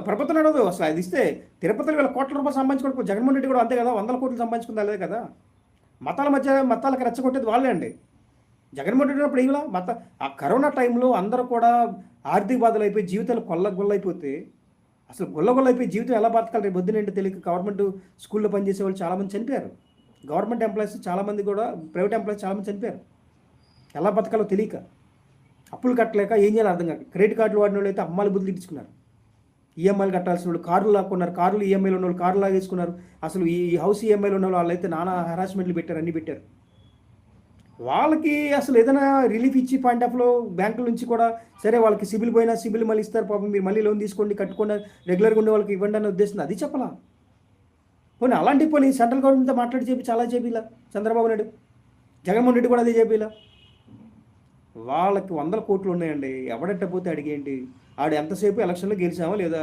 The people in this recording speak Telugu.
ప్రభుత్వం నడవదు అసలు. అది ఇస్తే తిరుపతిలో వీళ్ళ కోట్ల రూపాయలు సంపాదించుకోవడం, జగన్మోహన్ రెడ్డి కూడా అంతే కదా, 100 కోట్లు సంపాదించుకుంది అదే కదా. మతాల మధ్య మతాలకు రెచ్చగొట్టేది వాళ్ళే అండి. జగన్మోహన్ రెడ్డి ఉన్నప్పుడు ఏమిలా ఆ కరోనా టైంలో అందరూ కూడా ఆర్థిక బాధలు అయిపోయి జీవితాలు కొల్లగొల్లైపోతే అసలు గొల్లగొల్లైపోయి జీవితం ఎలా బతకాలి రేపు పొద్దునంటే తెలియక గవర్నమెంట్ స్కూల్లో పనిచేసే వాళ్ళు చాలామంది చనిపోయారు. గవర్నమెంట్ ఎంప్లాయీస్ చాలామంది కూడా, ప్రైవేట్ ఎంప్లాయీస్ చాలామంది చనిపోయారు. ఎలా బతకాలో తెలియక, అప్పులు కట్టలేక ఏం చేయాలో అర్థం కాక, క్రెడిట్ కార్డులు వాడిన వాళ్ళు అయితే అమ్మాయిలు బుద్ధి తీసుకున్నారు. ఈఎంఐలు కట్టాల్సిన వాళ్ళు కార్లు లాక్కున్నారు, కార్లు ఈఎంఐలు ఉన్న వాళ్ళు కార్లు లాగేసుకున్నారు. అసలు ఈ హౌస్ ఈఎంఐలు ఉన్న వాళ్ళు అయితే నానా హెరాస్మెంట్లు పెట్టారు, అన్నీ పెట్టారు. వాళ్ళకి అసలు ఏదైనా రిలీఫ్ ఇచ్చి పాయింట్ ఆఫ్లో బ్యాంకుల నుంచి కూడా సరే వాళ్ళకి సిబిల్ పోయినా సిబిల్ మళ్ళీ ఇస్తారు పాపం, మీరు మళ్ళీ లోన్ తీసుకోండి కట్టుకోండి రెగ్యులర్గా ఉండే వాళ్ళకి ఇవ్వండి అనే ఉద్దేశం, అది చెప్పలా. పోనీ అలాంటి పోనీ సెంట్రల్ గవర్నమెంట్తో మాట్లాడి చెప్పి చాలా చెప్పిలా చంద్రబాబు నాయుడు, జగన్మోహన్ రెడ్డి కూడా అదే చెప్పిలా. వాళ్ళకి 100 కోట్లు ఉన్నాయండి, ఎవడెట్టపోతే అడిగేంటి, ఆడు ఎంతసేపు ఎలక్షన్లో గెలిచామా లేదా,